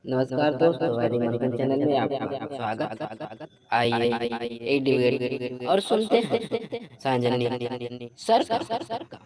नमस्कार दोस्तों, हमारे मनोरंजन चैनल में आपका स्वागत। आइए ये डिबेट और सुनते हैं सांजनी सर का।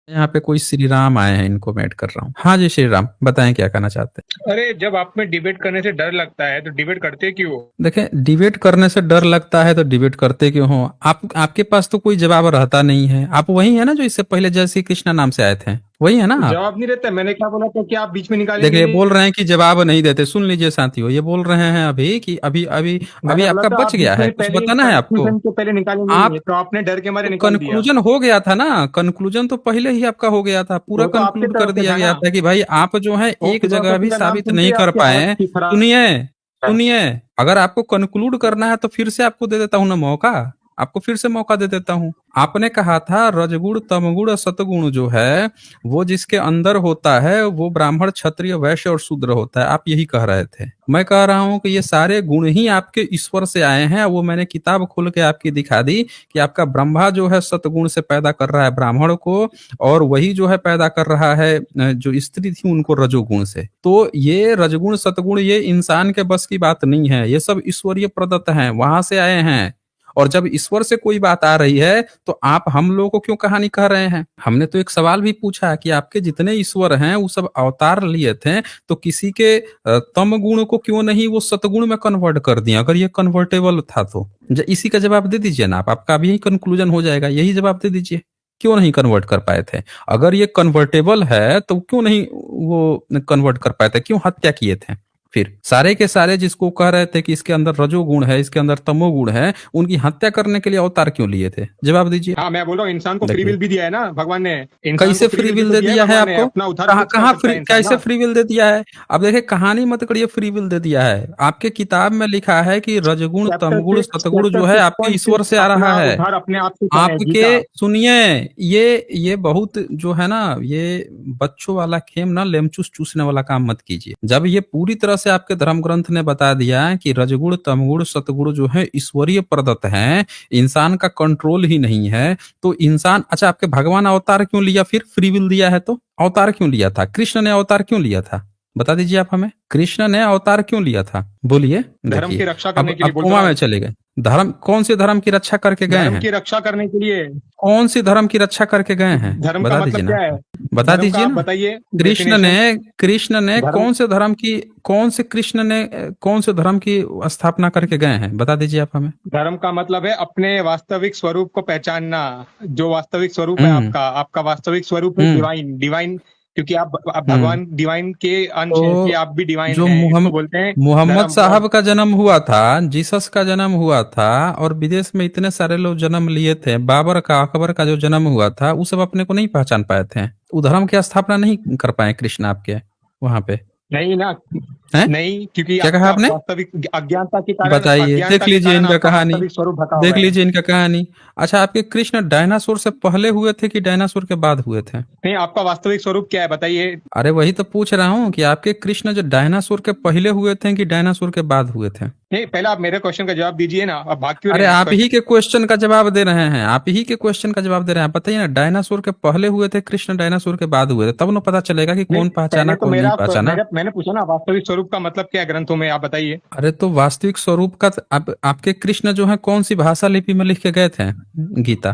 यहाँ पे कोई श्री राम आए हैं, इनको मैं ऐड कर रहा हूँ। हाँ जी, श्री राम बताएं क्या कहना चाहते हैं। अरे जब आप में डिबेट करने से डर लगता है तो डिबेट करते क्यों हो? देखें, डिबेट करने से डर लगता है तो डिबेट करते क्यों हो? आपके पास तो कोई जवाब रहता नहीं है। आप वही है ना जो इससे पहले जय श्री कृष्णा नाम से आए थे, वही है ना आप? जवाब नहीं रहता। मैंने क्या बोला था कि आप बीच में निकालेंगे देखिए, नहीं? बोल रहे हैं कि जवाब नहीं देते। सुन लीजिए साथियों, ये बोल रहे हैं अभी कि अभी अभी अभी मैंने बोला आपका था बच आप गया बीच है, में कुछ पहले ही बताना है आपको। कंक्लूजन के पहले निकालेंगे आप नहीं, तो आपने डर के मारे तो निकाल दिया। कंक्लूजन हो गया था ना, कंक्लूजन तो पहले ही आपका हो गया था, पूरा वो तो आपके कंक्लूड कर तरफ से दिया था गया ना। था कि भाई आप जो है वो एक जगह फिलोसफी भी का नाम साबित सुनते नहीं ही कर आपकी पाए। हालत की खराब। सुनिए सुनिए, अगर आपको कंक्लूड करना है तो फिर से आपको दे देता हूं ना मौका, आपको फिर से मौका दे देता हूं। आपने कहा था रजगुण तमगुण और सतगुण जो है वो जिसके अंदर होता है वो ब्राह्मण क्षत्रिय वैश्य और शूद्र होता है, आप यही कह रहे थे। मैं कह रहा हूं कि ये सारे गुण ही आपके ईश्वर से आए हैं। वो मैंने किताब खोल के आपकी दिखा दी कि आपका ब्रह्मा जो है सतगुण से पैदा कर रहा है ब्राह्मण को, और वही जो है पैदा कर रहा है जो स्त्री थी उनको रजोगुण से। तो ये रजगुण सतगुण ये इंसान के बस की बात नहीं है, ये सब ईश्वरीय प्रदत्त हैं, वहां से आए हैं। और जब ईश्वर से कोई बात आ रही है तो आप हम लोगों को क्यों कहानी कह रहे हैं? हमने तो एक सवाल भी पूछा कि आपके जितने ईश्वर हैं वो सब अवतार लिए थे, तो किसी के तम गुण को क्यों नहीं वो सतगुण में कन्वर्ट कर दिया? अगर ये कन्वर्टेबल था तो इसी का जवाब दे दीजिए ना आपका अभी ही कंक्लूजन हो जाएगा। यही जवाब दे दीजिए, क्यों नहीं कन्वर्ट कर पाए थे? अगर ये कन्वर्टेबल है तो क्यों नहीं वो कन्वर्ट कर पाए थे? क्यों हत्या किए थे? फिर सारे के सारे जिसको कह रहे थे कि इसके अंदर रजोगुण है, इसके अंदर तमोगुण है, उनकी हत्या करने के लिए अवतार क्यों लिए थे? जवाब दीजिए। हाँ, मैं बोल रहा हूँ इंसान को फ्री विल भी दिया है ना भगवान ने। कैसे फ्री विल दे दिया है आपको? अपना उद्धार कहाँ खुद कर कहाँ सकता है फ्री, इंसान कैसे ना। फ्री विल दे दिया है? अब देखिए, कहानी मत करिए, फ्री विल दे दिया है। आपके किताब में लिखा है कि रजगुण चैप्टर तमगुण 6 सतगुण चैप्टर जो है आपके ईश्वर 6.6 से आ रहा अपना है। उद्धार अपने आप से करें, आपके गीता। सुनिए, ये बहुत जो है ना, ये बच्चों वाला खेम ना, लेमचूस चूसने वाला काम मत कीजिए। जब ये पूरी तरह से आपके धर्म ग्रंथ ने बता दिया कि रजगुण तमगुण सतगुण जो है ईश्वरीय प्रदत्त हैं, इंसान का कंट्रोल ही नहीं है, तो इंसान, अच्छा आपके भगवान अवतार क्यों लिया? फिर फ्री विल दिया है तो अवतार क्यों लिया था? कृष्ण ने अवतार क्यों लिया था? बता दीजिए आप हमें, कृष्ण ने अवतार क्यों लिया था? बोलिए। धर्म की देखिए, रक्षा करने के लिए अब बोल कोमा रहा में हूँ। चले गए। धर्म, कौन से धर्म की रक्षा करके गए धर्म हैं? की रक्षा करने के लिए। कौन सी धर्म की रक्षा करके गए हैं? धर्म का बता दीजिए मतलब ना, क्या है? बता धर्म का दीजिए आप ना। बताइए कृष्ण डेफिनेशन। ने कृष्ण ने धर्म कौन से धर्म की, कौन से कृष्ण ने कौन से धर्म की स्थापना करके गए हैं? बता दीजिए आप हमें। धर्म का मतलब है अपने वास्तविक स्वरूप को पहचानना। जो वास्तविक स्वरूप है हम्म आपका, आपका वास्तविक स्वरूप है हम्म डिवाइन। डिवाइन क्योंकि आप हम्म भगवान डिवाइन के अंश हैं, इसलिए तो आप भी डिवाइन जो हैं। इसको बोलते हैं मोहम्मद धर्म। साहब का जन्म हुआ था, जीसस का जन्म हुआ था, और विदेश में इतने सारे लोग जन्म लिए थे, बाबर का अकबर का जो जन्म हुआ था, वो सब अपने को नहीं पहचान पाए थे, वो धर्म की स्थापना नहीं कर पाए कृष्ण आपके वहां पे। नहीं ना। हैं? नहीं, क्योंकि क्या कहा आपका आपने? वास्तविक अज्ञानता के कारण, बताइए, देख अज्ञानता के लीजिए कारण इनका आपका कहानी, वास्तविक स्वरूप ढका देख हुआ है। लीजिए इनका कहानी। अच्छा, आपके कृष्ण डायनासोर से पहले हुए थे कि डायनासोर के बाद हुए थे? नहीं, आपका वास्तविक स्वरूप क्या है बताइए। अरे वही तो पूछ रहा हूँ कि आपके कृष्ण जो डायनासोर के पहले हुए थे कि डायनासोर के बाद हुए थे? नहीं, पहले आप मेरे क्वेश्चन का जवाब दीजिए ना, आप भाग क्यों रहे अरे हैं आप ही क्वेश्चन। के क्वेश्चन का जवाब दे रहे हैं, आप ही के क्वेश्चन का जवाब दे रहे हैं। बताइए ना, डायनासोर के पहले हुए थे कृष्ण, डायनासोर के बाद हुए थे, तब ना पता चलेगा कि नहीं, कौन पहचाना पहले तो कौन नहीं पहचाना। मैंने पूछा ना वास्तविक स्वरूप का मतलब क्या है ग्रंथों में, आप बताइए। अरे तो वास्तविक स्वरूप का आपके कृष्ण जो है कौन सी भाषा लिपि में लिख के गए थे? गीता,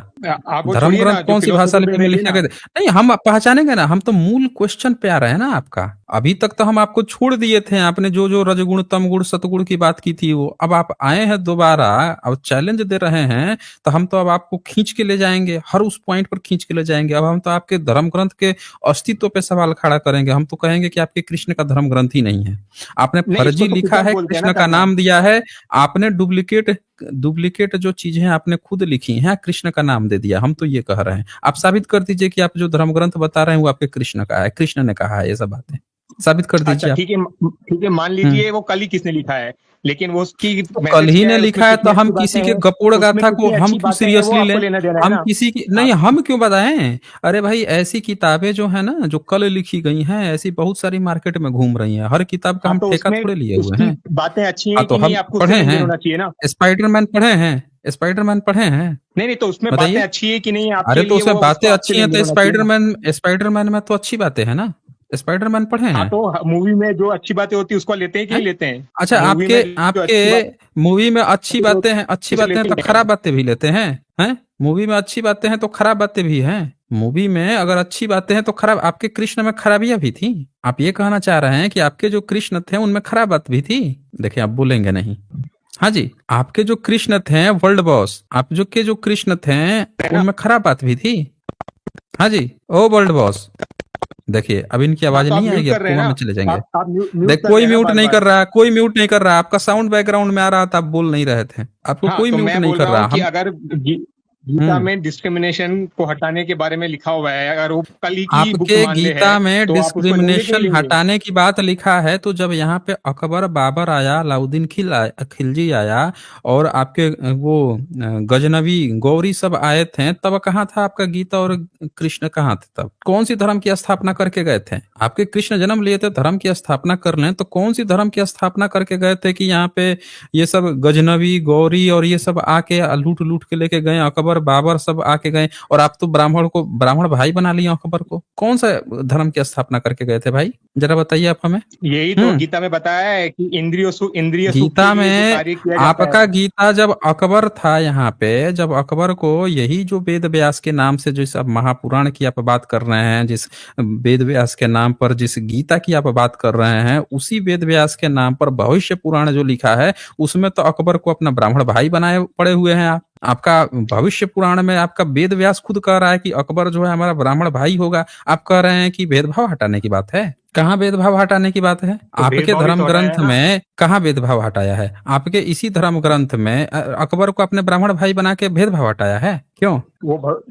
आप वो धर्म छोड़िए ग्रंथ ना जो कौन सी भाषा फिलोसफी में लिपि में ले ली लिखे ना। गए थे? नहीं, हम पहचानेंगे ना, हम तो मूल क्वेश्चन पे आ रहे हैं ना आपका। अभी तक तो हम आपको छोड़ दिए थे, आपने जो जो रजगुण तमगुण सतगुण की बात की थी वो, अब आप आए हैं दोबारा, अब चैलेंज दे रहे हैं, तो हम तो अब आपको खींच के ले जाएंगे, हर उस पॉइंट पर खींच के ले जाएंगे। अब हम तो आपके धर्म ग्रंथ के अस्तित्व पे सवाल खड़ा करेंगे, हम तो कहेंगे कि आपके कृष्ण का धर्म ग्रंथ ही नहीं है, आपने नहीं, इसको फर्जी तो लिखा किताब है, बोलते हैं ना कृष्ण का करना। नाम दिया है, आपने डुप्लीकेट डुप्लीकेट जो चीजें आपने खुद लिखी हैं कृष्ण का नाम दे दिया। हम तो ये कह रहे हैं, आप साबित कर दीजिए कि आप जो धर्म ग्रंथ बता रहे हैं वो आपके कृष्ण का है, कृष्ण ने कहा है, ये सब बातें साबित कर अच्छा दीजिए आप। ठीक है, ठीक है, मान लीजिए वो कल ही किसने लिखा है, लेकिन वो उसकी तो कल मैसेज ही क्या ने है, उसमें लिखा है तो कितनी हम अच्छी बातें किसी के हैं, गपोड़ उसमें गाथा को कितनी हम अच्छी क्यों बातें हैं, वो सीरियसली आपको लें? लेना देना है हम ना। किसी की नहीं, आप हम क्यों बताएं? अरे भाई, ऐसी किताबें जो है ना जो कल लिखी गई हैं, ऐसी बहुत सारी मार्केट में घूम रही हैं, हर किताब का हाँ, हम तो ठेका उसमें थोड़े लिए हुए उसकी हैं। बातें अच्छी हाँ हैं तो कि नहीं, हम आपको उससे पढ़े लेन देन हैं, होना चाहिए ना। स्पाइडरमैन पढ़े हैं, स्पाइडरमैन पढ़े हैं, नहीं नहीं, तो उसमें बातें बताइए। अच्छी है कि नहीं, अरे आपके तो लिए उसमें वो, बातें उसको आपसे अच्छी हैं लेन देन तो होना चाहिए ना। स्पाइडरमैन में तो अच्छी बातें हैं ना। स्पाइडरमैन पढ़े हाँ हैं? तो मूवी में जो अच्छी बातें होती है उसको लेते हैं कि नहीं लेते हैं? अच्छा, मूवी आपके में जो अच्छी आपके मूवी में अच्छी बातें बातें हैं, अच्छी उसे बातें हैं लेते तो हैं। खराब बातें भी लेते हैं? हैं? मूवी में अच्छी बातें हैं तो खराब बातें भी हैं। मूवी में अगर अच्छी बातें हैं तो खराब, आपके कृष्ण में खराबियां भी थी? आप ये कहना चाह रहे हैं कि आपके जो कृष्ण थे उनमें खराब बात भी थी? देखिए, आप बोलेंगे नहीं। हाँ जी, आपके जो कृष्ण थे वर्ल्ड बॉस, आप जो के जो कृष्ण थे उनमें खराब बात भी थी? हाँ जी, ओ वर्ल्ड बॉस, देखिए अब इनकी हाँ आवाज तो आप नहीं म्यूट आएगी, अब कर रहे हैं कोमा ना, में चले जाएंगे। आप म्यूट देख, कर रहे कोई हैं ना म्यूट बार नहीं कर बार। रहा, कोई म्यूट नहीं कर रहा, आपका साउंड बैकग्राउंड में आ रहा था, आप बोल नहीं रहे थे, आपको हाँ कोई तो म्यूट मैं नहीं बोल कर रहा रहा हूँ कि हम। अगर गीता हम्म में डिस्क्रिमिनेशन को हटाने के बारे में लिखा हुआ है, अगर वो कल ही की बुक आपके मान ले है गीता में तो आप उसको लेंगे कि नहीं डिस्क्रिमिनेशन लेंगे? हटाने की बात लिखा है, तो जब यहाँ पे अकबर बाबर आया, अलाउद्दीन खिलजी आया, और आपके वो गजनवी गौरी सब आए थे, तब कहाँ था आपका गीता और कृष्ण कहाँ थे? तब कौन सी धर्म की स्थापना करके गए थे? आपके कृष्ण जन्म लिए थे धर्म की स्थापना कर लें, तो कौन सी धर्म की स्थापना करके गए थे कि यहाँ पे ये सब गजनवी गौरी और ये सब आके लूट लूट के लेके गए, अकबर बाबर सब आके गए, और आप तो ब्राह्मण भाई बना लिए अकबर को। कौन सा धर्म की स्थापना करके गए थे भाई? जरा बताइए आप हमें। यही तो हम्म गीता में बताया है कि इंद्रिय सुख के गीता लिए जो में कार्य किया जाता आपका है। गीता जब अकबर था यहाँ पे, जब अकबर को यही जो वेद व्यास के नाम से, जिस अब महापुराण की आप बात कर रहे हैं, जिस वेद व्यास के नाम पर जिस गीता की आप बात कर रहे हैं, उसी वेद व्यास के नाम पर भविष्य पुराण जो लिखा है, उसमें तो अकबर को अपना ब्राह्मण भाई बनाए पड़े हुए हैं आप। आपका भविष्य पुराण में आपका वेद व्यास खुद कह रहा है कि अकबर जो है हमारा ब्राह्मण भाई होगा, आप कह रहे हैं कि भेदभाव हटाने की बात है। कहाँ भेदभाव हटाने की बात है? तो आपके भेदभाव ही धर्म तो हटाया ग्रंथ है ना। में कहाँ भेदभाव हटाया है? आपके इसी धर्म ग्रंथ में अकबर को अपने ब्राह्मण भाई बना के भेदभाव हटाया है? क्यों? वो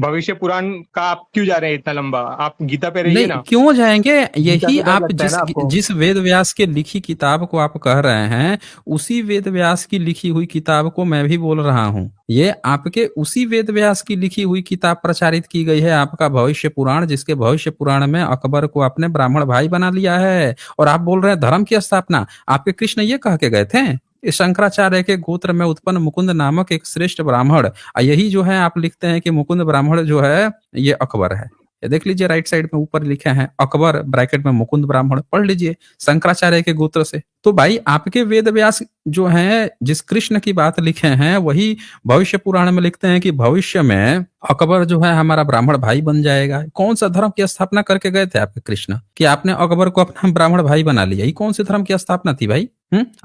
भविष्य पुराण का आप क्यों जा रहे हैं इतना लंबा? आप गीता पे रहिए नहीं, ना। क्यों जाएंगे? गीता यही से डर आप लगता है ना आपको? जिस वेद व्यास के लिखी किताब को आप कह रहे हैं, उसी वेद व्यास की लिखी हुई किताब को मैं भी बोल रहा हूँ। ये आपके उसी वेद व्यास की लिखी हुई किताब प्रचारित की गई है, आपका भविष्य पुराण, जिसके भविष्य पुराण में अकबर को आपने ब्राह्मण भाई बना लिया है, और आप बोल रहे हैं धर्म की स्थापना। आपके कृष्ण ये कह के गए थे, इस शंकराचार्य के गोत्र में उत्पन्न मुकुंद नामक एक श्रेष्ठ ब्राह्मण, यही जो है आप लिखते हैं कि मुकुंद ब्राह्मण जो है ये अकबर है। ये देख लीजिए, राइट साइड में ऊपर लिखे हैं अकबर ब्रैकेट में मुकुंद ब्राह्मण, पढ़ लीजिए, शंकराचार्य के गोत्र से। तो भाई आपके वेद व्यास जो हैं जिस कृष्ण की बात लिखे हैं, वही भविष्य पुराण में लिखते हैं कि भविष्य में अकबर जो है हमारा ब्राह्मण भाई बन जाएगा। कौन सा धर्म की स्थापना करके गए थे आपके कृष्ण कि आपने अकबर को अपना ब्राह्मण भाई बना लिया? ये कौन से धर्म की स्थापना थी भाई?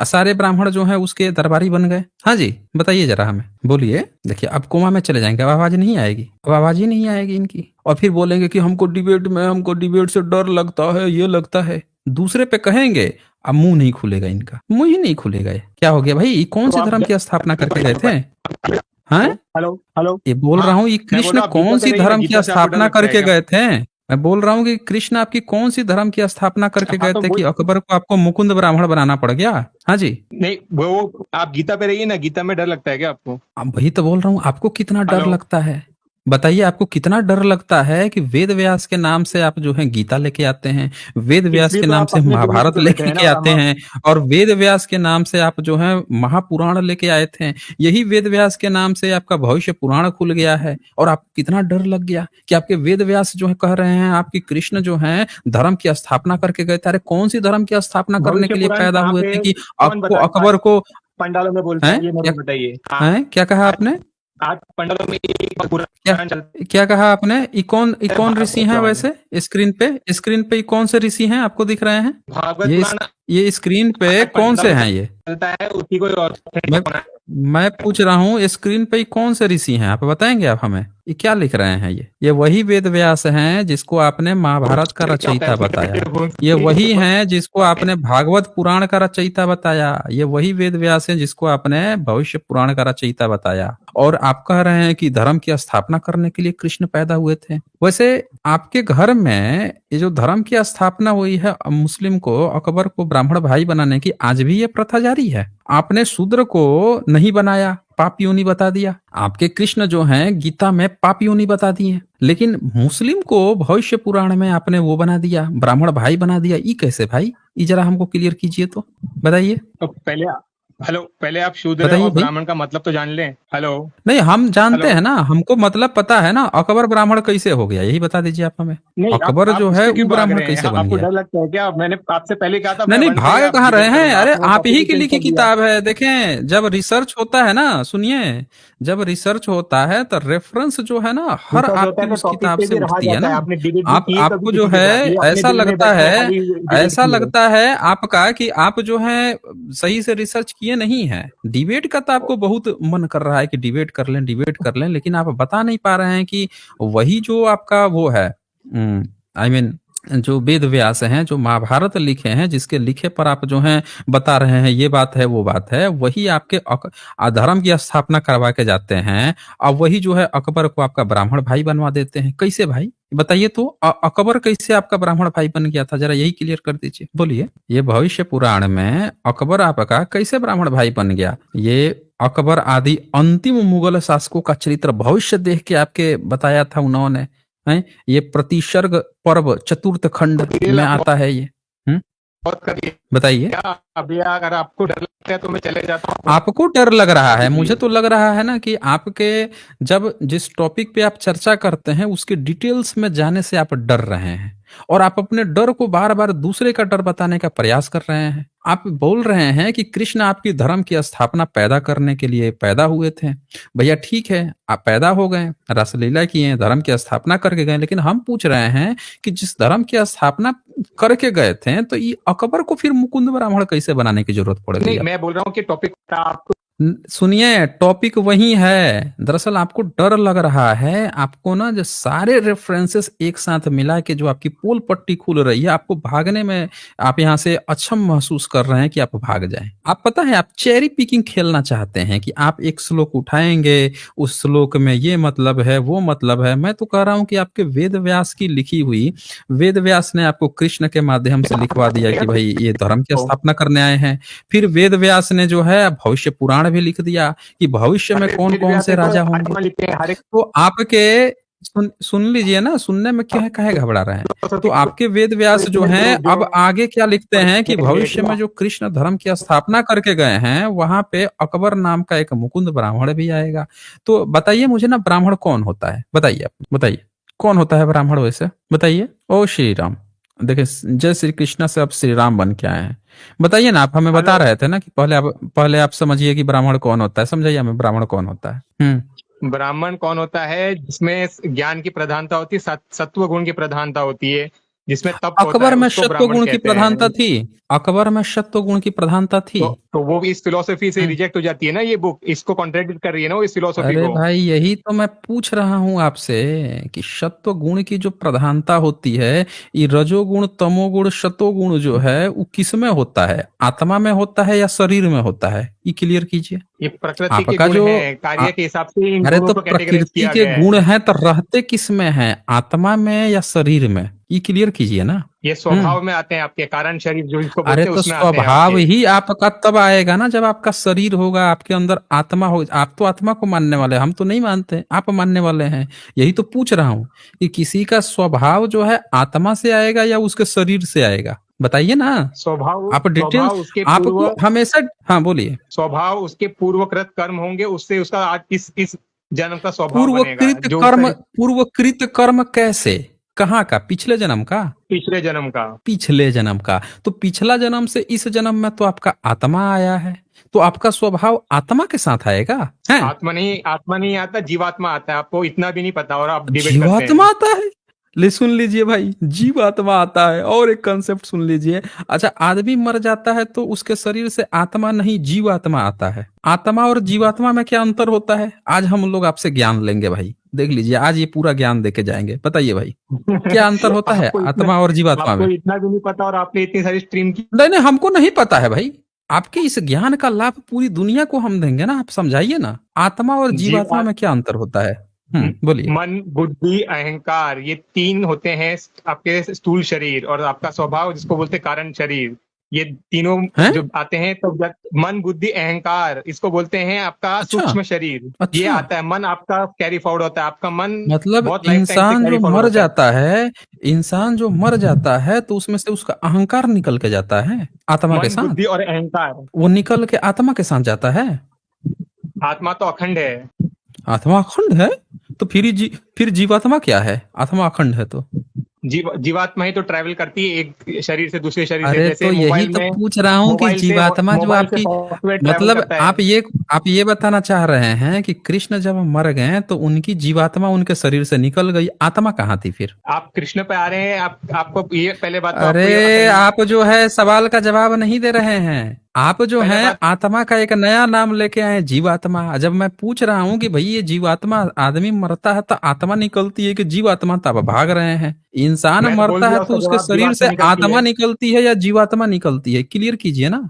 सारे ब्राह्मण जो है उसके दरबारी बन गए। हाँ जी, बताइए जरा हमें, बोलिए। देखिए, अब कोमा में चले जाएंगे, अब आवाज नहीं आएगी, अब आवाज ही नहीं आएगी इनकी, और फिर बोलेंगे कि हमको डिबेट से डर लगता है, ये लगता है। दूसरे पे कहेंगे, अब मुंह नहीं खुलेगा इनका, मुंह ही नहीं खुलेगा। ये क्या हो गया भाई? कौन से तो आप धर्म की स्थापना करके गए थे? हाँ, हेलो हेलो। ये बोल हाँ, रहा हूँ, ये मैं बोल कृष्ण रहा हूँ, आप गीता कौन पे सी रहिए ना, धर्म गीता की से आपको डर स्थापना लगता है करके क्या? गए थे? मैं बोल रहा हूँ कि कृष्ण आपकी कौन सी धर्म की स्थापना करके हाँ गए तो थे वो कि अकबर को आपको मुकुंद ब्राह्मण बनाना पड़ गया? हाँ जी, नहीं, वो आप गीता पे रहिए ना, गीता में डर लगता है क्या आपको? अब वही तो बोल रहा हूँ, आपको कितना डर हेलो। लगता है? बताइए, आपको कितना डर लगता है कि वेद व्यास के नाम से आप जो है गीता लेके आते हैं, वेद व्यास इसलिए के तो नाम आप से अपने बेंच महाभारत पे बैठे हैं ना, लेके और आते हम हैं, और वेद व्यास के नाम से आप जो है महापुराण लेके आए थे। यही वेद व्यास के नाम से आपका भविष्य पुराण खुल गया है, और आपको कितना डर लग गया कि आपके वेद व्यास जो है कह रहे हैं आपकी कृष्ण जो है धर्म की स्थापना करके गए थे। अरे कौन सी धर्म की स्थापना करने भविष्य के लिए पुराण पैदा कहाँ हुए थे पे कि कौन आपको बताए? अकबर को? पंडालों में बोलता हैं है, ये क्या? मेरे को बताइए। हैं क्या कहा आपने? आज पंडालों में एक क्या पुराण चलता क्या कहा आपने? इकॉन ऋषि भागवत हैं पुराण। वैसे? स्क्रीन पे कौन से ऋषि हैं आपको दिख रहे हैं? भागवत ये पुराण ये स्क्रीन पे आज कौन से पंडालों में हैं ये? चलता है, उसी को और मैं मैं पूछ रहा हूँ, स्क्रीन पे कौन से ऋषि हैं? आप बताएंगे आप हमें, ये क्या लिख रहे हैं? ये वही वेद व्यास हैं जिसको आपने महाभारत का रचयिता बताया, ये वही हैं जिसको आपने भागवत पुराण का रचयिता बताया, ये वही वेद व्यास हैं जिसको आपने भविष्य पुराण का रचयिता बताया, और आप कह रहे हैं कि धर्म की स्थापना करने के लिए कृष्ण पैदा हुए थे। वैसे आपके घर में ये जो धर्म की स्थापना हुई है मुस्लिम को अकबर को ब्राह्मण भाई बनाने की, आज भी ये प्रथा जारी है। आपने शूद्र को नहीं बनाया, पाप योनि बता दिया। आपके कृष्ण जो हैं गीता में पाप योनि बता दिए, लेकिन मुस्लिम को भविष्य पुराण में आपने वो बना दिया, ब्राह्मण भाई बना दिया। ये कैसे भाई? ये जरा हमको क्लियर कीजिए तो, बताइए। तो हेलो, पहले आप शूद्र बताइए और भाई। ब्राह्मण का मतलब तो जान लें। हेलो। नहीं, हम जानते हेलो। हैं ना, हमको मतलब पता है ना। अकबर ब्राह्मण कैसे हो गया, यही बता दीजिए आप हमें। नहीं, अकबर आप जो उस है पे वो क्यों भाग ब्राह्मण रहे हैं? कैसे बन आपको गया? डर लगता है क्या? मैंने आपसे पहले कहा था नहीं मैं नहीं, वन से भाग आप कहाँ रहे डिबेट हैं? करूंगा, अरे आपने वो आप टॉपिक ही ही की चेंज लिखी कर दिया। किताब है, देखें। जब रिसर्च होता है ना, सुनिए, जब रिसर्च होता है तो रेफरेंस जो है ना, हर रिसर्च होता आपकी है तो उस टॉपिक किताब पे से भी रहा उठती है जाता ना। है। आपने डिबेट भी आप की है कभी आपको जो किसी के है साथ? ये अपने ऐसा दिल में लगता बैठे हैं है, खाली डिबेट ऐसा की है। लगता है आपका कि आप जो है सही से रिसर्च किए नहीं है। डिबेट का तो आपको बहुत मन कर रहा है कि डिबेट कर लें, डिबेट कर लें, लेकिन आप बता नहीं पा रहे हैं कि वही जो आपका वो है, आई मीन जो वेद व्यास हैं, जो महाभारत लिखे हैं, जिसके लिखे पर आप जो हैं बता रहे हैं ये बात है वो बात है, वही आपके अधर्म की स्थापना करवा के जाते हैं। अब वही जो है अकबर को आपका ब्राह्मण भाई बनवा देते हैं। कैसे भाई बताइए तो? अकबर कैसे आपका ब्राह्मण भाई बन गया था, जरा यही क्लियर कर दीजिए, बोलिए। ये भविष्य पुराण में अकबर आपका कैसे ब्राह्मण भाई बन गया? ये अकबर आदि अंतिम मुगल शासकों का चरित्र भविष्य देख के आपके बताया था उन्होंने, हैं? ये प्रतिसर्ग पर्व चतुर्थ खंड डिटेल में आप आता है ये। हम्म, बहुत करिए बताइए। क्या? अभी अगर आपको डर लगता है तो मैं चले जाता हूँ, आपको डर लग रहा है, मुझे दीजिए। तो लग रहा है ना कि आपके जब जिस टॉपिक पे आप चर्चा करते हैं उसके डिटेल्स में जाने से आप डर रहे हैं, और आप अपने डर को बार बार दूसरे का डर बताने का प्रयास कर रहे हैं। आप बोल रहे हैं कि कृष्ण आपकी धर्म की स्थापना पैदा करने के लिए पैदा हुए थे। भैया ठीक है, आप पैदा हो गए, रासलीला किए, धर्म की स्थापना करके गए, लेकिन हम पूछ रहे हैं कि जिस धर्म की स्थापना करके गए थे, तो ये अकबर को फिर मुकुंद ब्राह्मण कैसे बनाने की जरूरत पड़ गई? नहीं, मैं बोल रहा हूँ कि टॉपिक आपको सुनिए, टॉपिक वही है। दरअसल आपको डर लग रहा है, आपको ना जो सारे रेफरेंसेस एक साथ मिला के जो आपकी पोल पट्टी खुल रही है, आपको भागने में आप यहाँ से अक्षम महसूस कर रहे हैं कि आप भाग जाएं। आप पता है, आप चेरी पिकिंग खेलना चाहते हैं कि आप एक श्लोक उठाएंगे, उस श्लोक में ये मतलब है वो मतलब है। मैं तो कह रहा हूं कि आपके वेद व्यास की लिखी हुई, वेद व्यास ने आपको कृष्ण के माध्यम से लिखवा दिया कि भाई ये धर्म की स्थापना करने आए हैं। फिर वेद व्यास ने जो है भविष्य पुराण भी लिख दिया कि भविष्य में कौन कौन से राजा होंगे। लिखते हैं हर एक तो आपके सुन लीजिए ना, सुनने में क्या है, काहे घबरा रहे हैं? तो आपके वेद व्यास जो हैं अब आगे क्या लिखते हैं कि भविष्य में जो कृष्ण धर्म की स्थापना करके गए हैं, वहां पे अकबर नाम का एक मुकुंद ब्राह्मण भी आएगा। तो बताइए मुझे ना, ब्राह्मण कौन होता है? बताइए, आप बताइए कौन होता है ब्राह्मण वैसे, बताइए। ओ श्री राम। देखिए, जय श्री कृष्णा से अब श्री राम बन के आए हैं। बताइए ना, आप हमें बता हेलो। रहे थे ना कि पहले आप समझिए कि ब्राह्मण कौन होता है, समझाइए हमें ब्राह्मण कौन होता है। ब्राह्मण कौन होता है? जिसमें ज्ञान की प्रधानता होती है, सत्व गुण की प्रधानता होती है, जिसमें तप होता अकबर है, में उसको सत्व ब्राह्मण गुण की कहते प्रधानता हैं। थी। अकबर में सत्व गुण की प्रधानता थी। तो वो भी इस फिलोसफी से हम्म। रिजेक्ट हो जाती है ना, ये बुक इसको कॉन्ट्रेडिक्ट कर रही है ना वो, इस फिलोसफी अरे को। भाई, यही तो मैं पूछ रहा हूं आपसे कि सत्व गुण की जो प्रधानता होती है, ये रजोगुण तमोगुण सतोगुण जो है वो किस में होता है? आत्मा में होता है या शरीर में होता है? ये क्लियर कीजिए। ये प्रकृति के आपका गुण जो है, कार्य के हिसाब से इन अरे गुणों तो को कैटेगराइज प्रकृति किया के गया गुण है। हैं तो रहते किस में हैं? आत्मा में या शरीर में? ये क्लियर कीजिए ना। ये हम्म। स्वभाव में आते हैं आपके, कारण शरीर जो इसको अरे बोलते हैं तो उसमें आते हैं स्वभाव आपके। ही आपका तब आएगा ना जब आपका शरीर होगा, आपके अंदर आत्मा होगा। आप तो आत्मा को मानने वाले हैं, हम तो नहीं मानते, आप मानने वाले हैं। यही तो पूछ रहा हूं कि किसी का स्वभाव जो है आत्मा से आएगा या उसके शरीर से आएगा, बताइए ना। स्वभाव आप डिटेल्स, स्वभाव उसके आपको पूर्व हमेशा, हाँ बोलिए। स्वभाव उसके पूर्वकृत कर्म होंगे, उससे उसका आज इस जन्म का स्वभाव बनेगा पूर्वकृत जो उसका कर्म, पूर्वकृत कर्म कैसे? कहाँ का? पिछले जन्म का? पिछले जन्म का। पिछले जन्म का। तो पिछला जन्म से इस जन्म में तो आपका आत्मा आया है, तो आपका स्वभाव आत्मा के साथ आएगा है? आत्मा नहीं आता, जीवात्मा आता है। आपको इतना भी नहीं पता और आप डिबेट करते जीवात्मा हैं। आता है? ले सुन लीजिए भाई, जीवात्मा आता है। और एक कंसेप्ट सुन लीजिए। अच्छा, आदमी मर जाता है तो उसके शरीर से आत्मा नहीं जीवात्मा आता है। आत्मा और जीवात्मा में क्या अंतर होता है? आज हम लोग आपसे ज्ञान लेंगे भाई, देख लीजिए, आज ये पूरा ज्ञान देके जाएंगे। बताइए भाई, क्या अंतर होता है आत्मा और जीवात्मा में? आपको इतना भी नहीं पता और आपने इतनी सारी स्ट्रीम की। नहीं नहीं, हमको नहीं पता है भाई। आपके इस ज्ञान का लाभ पूरी दुनिया को हम देंगे ना, आप समझाइए ना। आत्मा और जीवात्मा जीवा में क्या अंतर होता है? बोलिए। मन, बुद्धि, अहंकार, ये तीन होते हैं आपके स्थूल शरीर, और आपका स्वभाव जिसको बोलते हैं कारण शरीर। ये तीनों हैं? जो आते हैं तो मन बुद्धि अहंकार, इसको बोलते हैं आपका अच्छा सूक्ष्म शरीर। ये अच्छा, आता है, मन आपका कैरी फॉरवर्ड होता है, आपका मन मतलब बहुत लाइफ टाइम से इंसान कैरी जो फॉरवर्ड मर होता है। जाता है, इंसान जो मर जाता है तो उसमें से उसका अहंकार निकल के जाता है आत्मा के मन साथ, बुद्धि और अहंकार। वो निकल के आत्मा के साथ जाता है। आत्मा तो अखंड है। आत्मा अखंड है तो फिर जीवात्मा क्या है? आत्मा अखंड है तो जीवात्मा ही तो ट्रैवल करती है एक शरीर से दूसरे शरीर से, अरे जैसे तो यही तो पूछ रहा हूँ कि जीवात्मा जो मोबाइल से आपकी, सॉफ्टवेयर ट्रैवल मतलब करता है। आप ये बताना चाह रहे हैं कि कृष्ण जब मर गए तो उनकी जीवात्मा उनके शरीर से निकल गई, आत्मा कहाँ थी फिर? आप कृष्ण पे आ रहे हैं, आपको ये पहले बात तो आपको ये अरे बताइए। आप जो है सवाल का जवाब नहीं दे रहे हैं। आप जो पहले है बात, आत्मा का एक नया नाम लेके आए, जीवात्मा। जब मैं पूछ रहा हूँ कि भाई ये जीवात्मा, आदमी मरता है तो आत्मा निकलती है कि जीवात्मा, तब भाग रहे हैं। इंसान मैंने बोल मरता है दिया तो उसका उसके जवाब, शरीर जीवात्मा से निकलती आत्मा है। निकलती है या जीवात्मा निकलती है? क्लियर कीजिए ना।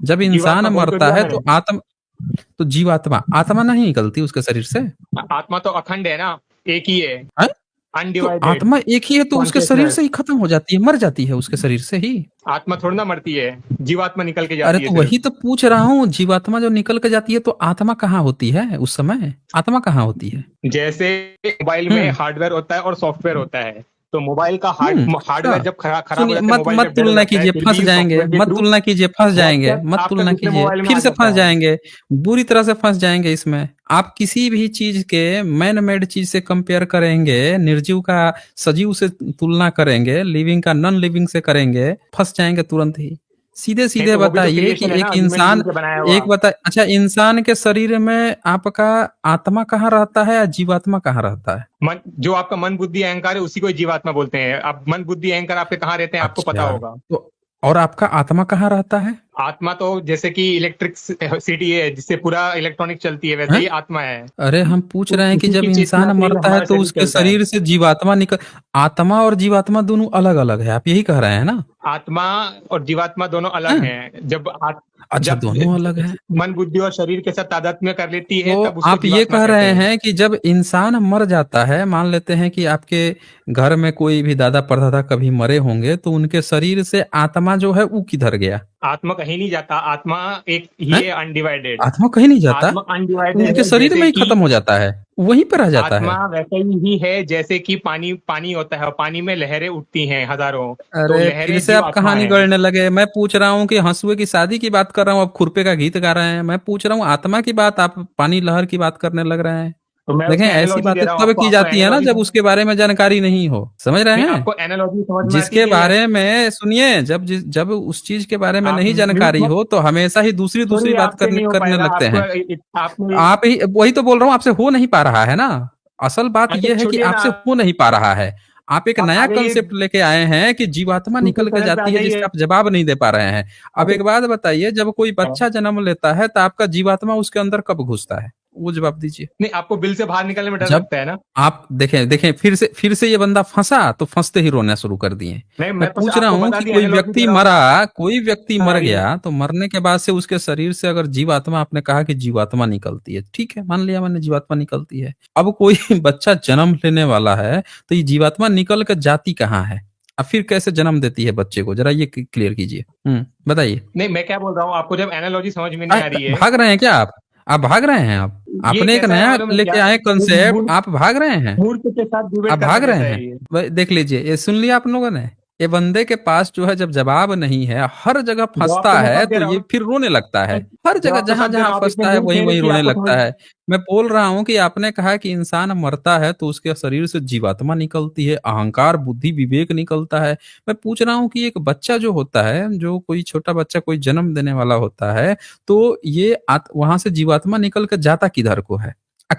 जब इंसान जीवात्मा बोल तो मरता दिया है मैंने। तो जीवात्मा, आत्मा नहीं निकलती उसके शरीर से? आत्मा तो अखंड है ना, एक ही है, है? तो अनडिवाइडेड आत्मा एक ही है तो उसके शरीर कॉन्शियसनेस। से ही खत्म हो जाती है, मर जाती है उसके शरीर से ही। आत्मा थोड़ी ना मरती है, जीवात्मा निकल के अरे जाती है तो सिर्फ। वही तो पूछ रहा हूँ, जीवात्मा जो निकल के जाती है तो आत्मा कहाँ होती है उस समय? आत्मा कहाँ होती है? जैसे मोबाइल में हम्म हार्डवेयर होता है और सॉफ्टवेयर होता है, तो मोबाइल का अच्छा, हार्डवेयर जब खराब हो सुनिए, जाता है, मत मोबाइल मत जब डेड हो तुलना जाता है, कीजिए, फिर फंस भी जाएंगे। सॉफ्टवेयर के मत थ्रू तुलना कीजिए, फंस जाएंगे। व्हाट्सएप मत आपके तुलना दूसरे कीजिए, मोबाइल में फिर आ से जाता फंस है। जाएंगे। बुरी तरह से फंस जाएंगे इसमें। आप किसी भी चीज के मैन मेड चीज से कंपेयर करेंगे, निर्जीव का सजीव से तुलना करेंगे, लिविंग का नॉन लिविंग से करेंगे, फंस जाएंगे तुरंत ही। सीधे नहीं सीधे तो वो भी तो बताइए कि क्रिएशन है ना, एक ह्यूमन इंसान, बीइंग से बनाया हुआ। एक बता, अच्छा, इंसान के शरीर में आपका आत्मा कहाँ रहता है या जीवात्मा कहाँ रहता है? मन, जो आपका मन बुद्धि अहंकार है उसी को ही जीवात्मा बोलते हैं। आप मन बुद्धि अहंकार आपके कहाँ रहते हैं आपको पता अच्छा, होगा। तो और आपका आत्मा कहाँ रहता है? आत्मा तो जैसे कि इलेक्ट्रिक सिटी है जिससे पूरा इलेक्ट्रॉनिक चलती है, वैसे हैं? ही आत्मा है। अरे हम पूछ रहे हैं कि उसी जब की इंसान चेतना से ही मरता है हमारा तो शरीर उसके चलता है। शरीर से जीवात्मा निकल, आत्मा और जीवात्मा दोनों अलग अलग है, आप यही कह रहे हैं ना? आत्मा और जीवात्मा दोनों अलग हैं? हैं। अच्छा, जब दोनों अलग है। मन बुद्धि और शरीर के साथ तादात्म्य कर लेती है तो तब उसको आप ये जीवात्मा कह कहते रहे हैं। हैं कि जब इंसान मर जाता है, मान लेते हैं कि आपके घर में कोई भी दादा परदादा कभी मरे होंगे, तो उनके शरीर से आत्मा जो है वो किधर गया? आत्मा कहीं नहीं जाता, आत्मा एक ही हैं? है, अनडिवाइडेड। आत्मा कहीं नहीं जाता, आत्मा वो अनडिवाइडेड उनके है, शरीर जैसे में ही कि खत्म हो जाता है, वहीं पर रह जाता आत्मा है। वैसे ही है जैसे कि पानी पानी होता है और पानी में लहरें उठती हैं हजारों, तो अरे फिर लहरें से आप जीवात्मा कहानी है। गढ़ने लगे। मैं पूछ रहा हूँ कि हंसुए की शादी की बात कर रहा हूँ, आप खुरपे का गीत गा रहे हैं। मैं पूछ रहा हूँ आत्मा की बात, आप पानी लहर की बात करने लग रहे हैं। तो मैं देखें, उसमें ऐसी एनालॉजी दे बातें रहा हूँ तब आपको, की आपको जाती है ना एनालॉजी जब उसके बारे में जानकारी नहीं हो, समझ रहे नहीं, हैं? आपको एनालॉजी समझ में आती है जिसके कि बारे में, सुनिए, जब उस चीज के बारे में आप नहीं म्यूट जानकारी मत हो तो हमेशा ही दूसरी दूसरी छोड़िए, बात आपसे करने नहीं हो करने पाएगा लगते आपको। हैं। आपने आप ही, वही तो बोल रहा हूँ, आपसे हो नहीं पा रहा है ना। असल बात अच्छा यह है कि छोड़िए ना, आपसे हो नहीं पा रहा है। आप एक आप नया आ जाइए कंसेप्ट लेके आए हैं कि जीवात्मा दूसरे निकल के चैनल पे आ जाती है, जाइए। जिसका आप जवाब नहीं दे पा रहे हैं। अब अच्छा, एक बात बताइए, जब कोई बच्चा जन्म लेता है तो आपका जीवात्मा उसके अंदर कब घुसता है? वो जवाब दीजिए। नहीं, आपको बिल से बाहर निकलने में डर जब लगता है ना। आप देखें देखें, फिर से ये बंदा फंसा तो फंसते ही रोना शुरू कर दिए। नहीं, मैं मैं तो पूछ रहा आपको हूं बता कि दिया, कोई एनालॉजी दे व्यक्ति रहा हूँ। मरा, कोई व्यक्ति हाँ, मर ये गया तो मरने के बाद से उसके शरीर से अगर जीवात्मा, आपने कहा कि जीवात्मा निकलती है, ठीक है, मान लिया मैंने, जीवात्मा निकलती है। अब कोई बच्चा जन्म लेने वाला है तो ये जीवात्मा निकल कर जाती कहाँ है? अब फिर कैसे जन्म देती है बच्चे को, जरा ये क्लियर कीजिए। बताइए। नहीं, मैं क्या बोल रहा हूँ आपको, जब एनालॉजी समझ में नहीं आ रही है। भाग रहे हैं क्या आप भाग रहे हैं आप? ये आपने एक कैसा है नया मालूम है क्या, लेके आए कंसेप्ट, आप भाग रहे हैं। मूर्ख के साथ आप डिबेट करने भाग रहे जैसा है हैं। ये। देख लीजिए, ये सुन लिया आप लोगों ने। ये बंदे के पास जो है जब जवाब नहीं है, हर जगह जवाब तो फंसता मैं है, कब दे तो रहा ये हूँ, फिर रोने लगता है। हर जगह जवाब तो जहां कब दे जहां रहा हूँ, आप इतने फंसता है मूर्ख वहीं हैं वहीं कि रोने आपको समझ। लगता है। मैं बोल रहा हूं कि आपने कहा कि इंसान मरता है तो उसके शरीर से जीवात्मा निकलती है, अहंकार बुद्धि विवेक निकलता है। मैं पूछ रहा हूं कि एक बच्चा जो होता है, जो कोई छोटा बच्चा कोई जन्म देने वाला होता है, तो ये वहां से जीवात्मा निकल कर जाता किधर को है?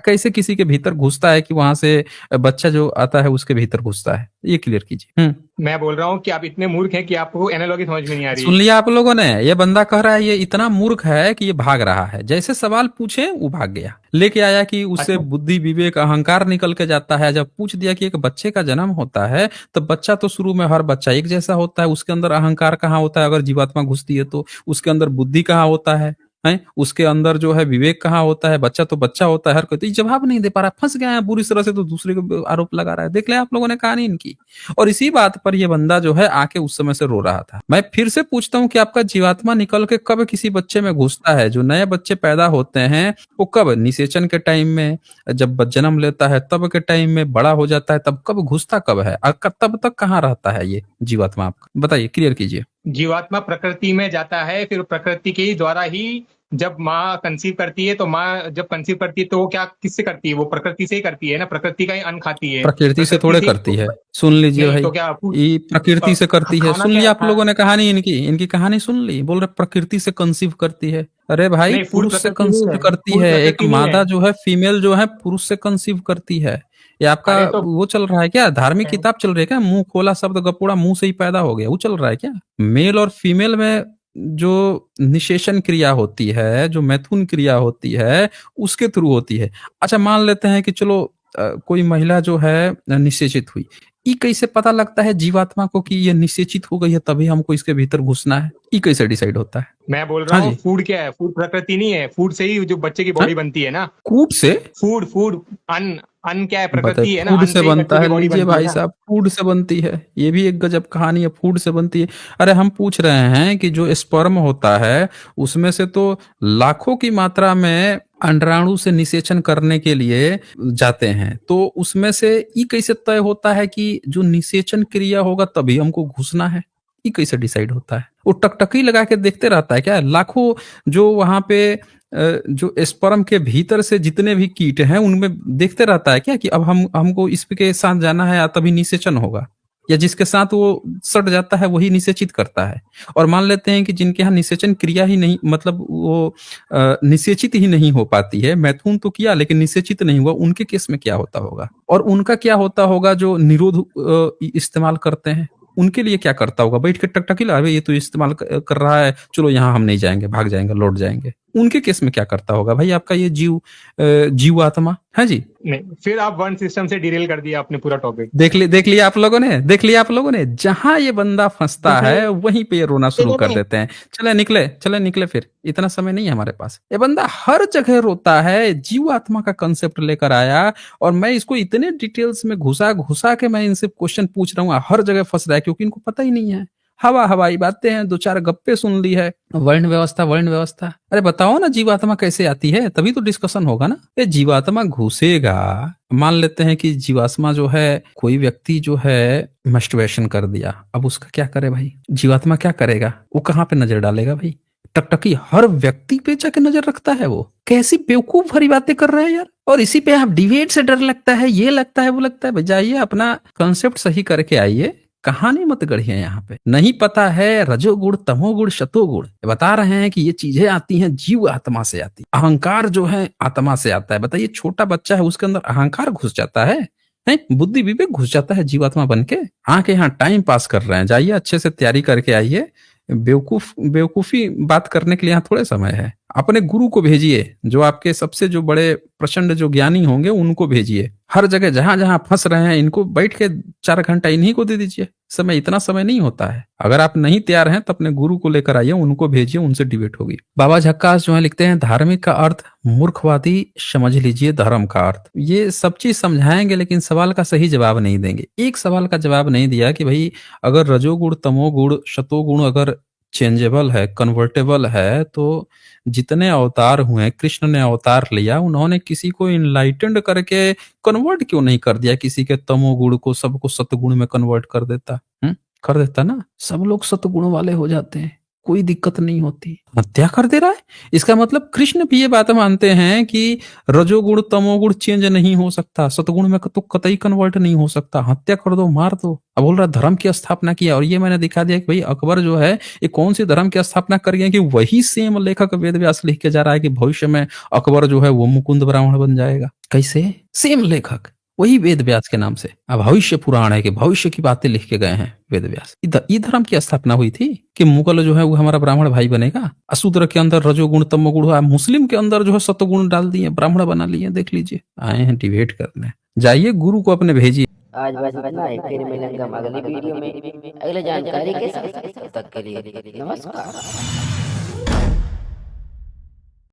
कैसे किसी के भीतर घुसता है कि वहां से बच्चा जो आता है उसके भीतर घुसता है? ये क्लियर कीजिए। मैं बोल रहा हूँ कि आप इतने मूर्ख हैं कि आपको एनालॉजी समझ में नहीं आ रही सुन है। लिया आप लोगों ने? ये बंदा कह रहा है ये इतना मूर्ख है कि ये भाग रहा है, जैसे सवाल पूछे वो भाग गया, लेके आया कि उससे अच्छा, बुद्धि विवेक अहंकार निकल के जाता है। जब पूछ दिया कि एक बच्चे का जन्म होता है तो बच्चा तो शुरू में हर बच्चा एक जैसा होता है, उसके अंदर अहंकार कहाँ होता है? अगर जीवात्मा घुसती है तो उसके अंदर बुद्धि कहाँ होता है? है, उसके अंदर जो है विवेक कहाँ होता है, बच्चा तो बच्चा होता है, हर कोई तो ये जवाब नहीं दे पा रहा, फंस गया है बुरी तरह से, तो दूसरे को आरोप लगा रहा है। देख लिया आप लोगों ने कहानी इनकी। और इसी बात पर ये बंदा जो है आके उस समय से रो रहा था। मैं फिर से पूछता हूँ कि आपका जीवात्मा निकल के कब किसी बच्चे में घुसता है? जो नए बच्चे पैदा होते हैं वो कब? निषेचन के टाइम में, जब जन्म लेता है तब के टाइम में, बड़ा हो जाता है तब, कब घुसता कब है? तब तक कहाँ रहता है ये जीवात्मा आपका? बताइए, क्लियर कीजिए। जीवात्मा प्रकृति में जाता है, फिर प्रकृति के ही द्वारा ही जब माँ कंसीव करती है, तो माँ जब कंसीव करती है तो वो क्या किससे करती है? वो प्रकृति से ही करती है ना, प्रकृति का ही अन्न खाती है। प्रकृति से थोड़े करती है, सुन लीजिए नहीं भाई, तो क्या ये प्रकृति से करती है। खाना सुन क्या लिया आप है? लोगों ने कहानी इनकी कहानी सुन ली। बोल रहे प्रकृति से कंसीव करती है। अरे भाई, नहीं, फूड पुरुष से प्रकृति नहीं कंसीव है, करती फूड है। एक प्रकृति नहीं मादा है। जो है, फीमेल जो है, पुरुष से कंसीव करती है। ये आपका अरे तो वो चल रहा है क्या? धार्मिक किताब चल रही है क्या? मुंह खोला शब्द गपोड़ा मुंह से ही पैदा हो गया, वो चल रहा है क्या? मेल और फीमेल में जो निषेचन क्रिया होती है, जो मैथुन क्रिया होती है, उसके थ्रू होती है। अच्छा, मान लेते हैं कि चलो कोई महिला जो है निषेचित हुई, ये कैसे पता लगता है जीवात्मा को कि ये निषेचित हो गई है तभी हमको इसके भीतर घुसना है? ये कैसे डिसाइड होता है? मैं बोल रहा हाँ हूँ, जी। फूड क्या है? फूड प्रकृति नहीं है, फूड से ही जो बच्चे की हाँ? बॉडी बनती है ना। कूट से? फूड फूड अन्न, अन्न क्या है? बताइए, प्रकृति है ना, फूड अन्न से से ही बनता बच्चे की है? बॉडी लीजिए बनती है भाई ना। साहब, फूड से बनती है। ये भी एक गजब कहानी है, फूड से बनती है। अरे हम पूछ रहे हैं कि जो स्पर्म होता है उसमें से तो लाखों की मात्रा में अंडाणु से निषेचन करने के लिए जाते हैं, तो उसमें से ये कैसे तय होता है कि जो निषेचन क्रिया होगा तभी हमको घुसना है? ये कैसे डिसाइड होता है? वो टकटकी लगा के देखते रहता है क्या? लाखों जो वहां पे जो स्पर्म के भीतर से जितने भी कीट हैं उनमें देखते रहता है क्या कि अब हमको इसके साथ जाना है या तभी निषेचन होगा, या जिसके साथ वो सट जाता है वही निषेचित करता है? और मान लेते हैं कि जिनके यहाँ निषेचन क्रिया ही नहीं, मतलब वो निषेचित ही नहीं हो पाती है, मैथुन तो किया लेकिन निषेचित नहीं हुआ, उनके केस में क्या होता होगा? और उनका क्या होता होगा जो निरोध इस्तेमाल करते हैं, उनके लिए क्या करता होगा? बैठ के टकटकी लगा, ये तो इस्तेमाल कर रहा है, चलो यहाँ हम नहीं जाएंगे, भाग जाएंगे, लौट जाएंगे। उनके केस में क्या करता होगा भाई आपका ये जीवात्मा? है जी। नहीं, फिर आप वर्ण सिस्टम से डिरेल कर दिया आपने पूरा टॉपिक। देख लिया आप लोगों ने, जहां ये बंदा फंसता है वहीं पे ये रोना शुरू कर देते हैं। चले निकले, फिर इतना समय नहीं है हमारे पास। ये बंदा हर जगह रोता है, जीवात्मा का कंसेप्ट लेकर आया, और मैं इसको इतने डिटेल्स में घुसा के मैं इनसे क्वेश्चन पूछ रहा हूँ, हर जगह फंस रहा है क्योंकि इनको पता ही नहीं है। हवाई बातें हैं, दो चार गप्पे सुन ली है, वर्ण व्यवस्था। अरे बताओ ना, जीवात्मा कैसे आती है, तभी तो डिस्कशन होगा ना। ये जीवात्मा घुसेगा, मान लेते हैं कि जीवात्मा जो है, कोई व्यक्ति जो है मस्टरबेशन कर दिया, अब उसका क्या करे भाई? जीवात्मा क्या करेगा? वो कहाँ पे नजर डालेगा भाई? टकटकी हर व्यक्ति पे जाके नजर रखता है। वो कैसी बेवकूफ भरी बातें कर रहे हैं यार। और इसी पे आप डिबेट से डर लगता है, ये लगता है, वो लगता है। जाइए अपना कंसेप्ट सही करके आइए, कहानी मत गढ़िए यहाँ पे। नहीं पता है रजोगुण, तमोगुण, शतोगुण, बता रहे हैं कि ये चीजें आती हैं जीव आत्मा से आती, अहंकार जो है आत्मा से आता है। बताइए, छोटा बच्चा है, उसके अंदर अहंकार घुस जाता है, बुद्धि विवेक घुस जाता है जीवात्मा बन के। आके यहाँ टाइम पास कर रहे हैं, जाइए अच्छे से तैयारी करके आइए। बेवकूफी बात करने के लिए यहाँ थोड़े समय है। अपने गुरु को भेजिए, जो आपके सबसे जो बड़े प्रचंड जो ज्ञानी होंगे उनको भेजिए। हर जगह जहां जहां फंस रहे हैं इनको बैठ के 4 घंटा इन्हीं को दे दीजिए समय। इतना समय नहीं होता है। अगर आप नहीं तैयार हैं तो अपने गुरु को लेकर आइए, उनको भेजिए, उनसे डिबेट होगी। बाबा झक्कास जो है लिखते हैं, धार्मिक का अर्थ मूर्खवादी समझ लीजिए धर्म का अर्थ। ये सब चीज समझाएंगे लेकिन सवाल का सही जवाब नहीं देंगे। एक सवाल का जवाब नहीं दिया कि भाई अगर रजोगुण, तमोगुण, शतोगुण अगर चेंजेबल है, कन्वर्टेबल है, तो जितने अवतार हुए, कृष्ण ने अवतार लिया, उन्होंने किसी को इनलाइटेंड करके कन्वर्ट क्यों नहीं कर दिया? किसी के तमोगुण को सबको सतगुण में कन्वर्ट कर देता, कर देता ना, सब लोग सतगुण वाले हो जाते हैं, कोई दिक्कत नहीं होती। हत्या कर दे रहा है, इसका मतलब कृष्ण भी ये बात मानते हैं कि रजोगुण तमोगुण चेंज नहीं हो सकता, सतगुण में तो कतई कन्वर्ट नहीं हो सकता। हत्या कर दो, मार दो। अब बोल रहा धर्म की स्थापना किया, और ये मैंने दिखा दिया कि भाई अकबर जो है ये कौन सी धर्म की स्थापना कर गया कि वही सेम लेखक वेद व्यास लिख के जा रहा है कि भविष्य में अकबर जो है वो मुकुंद ब्राह्मण बन जाएगा। कैसे? सेम लेखक, वही वेद व्यास के नाम से। अब भविष्य पुराण है कि भविष्य की बातें लिख के गए हैं वेद व्यास। ये धर्म की स्थापना हुई थी कि मुगल जो है वो हमारा ब्राह्मण भाई बनेगा। अशूद्र के अंदर रजोगुण तमोगुण, मुस्लिम के अंदर जो है सतगुण डाल दिए, ब्राह्मण बना लिए। देख लीजिए, आए हैं डिबेट करने। जाइए गुरु को अपने भेजिए। आज बस इतना है, फिर मिलेंगे हम अगली वीडियो में अगले जानकारी के साथ। तब तक के लिए नमस्कार।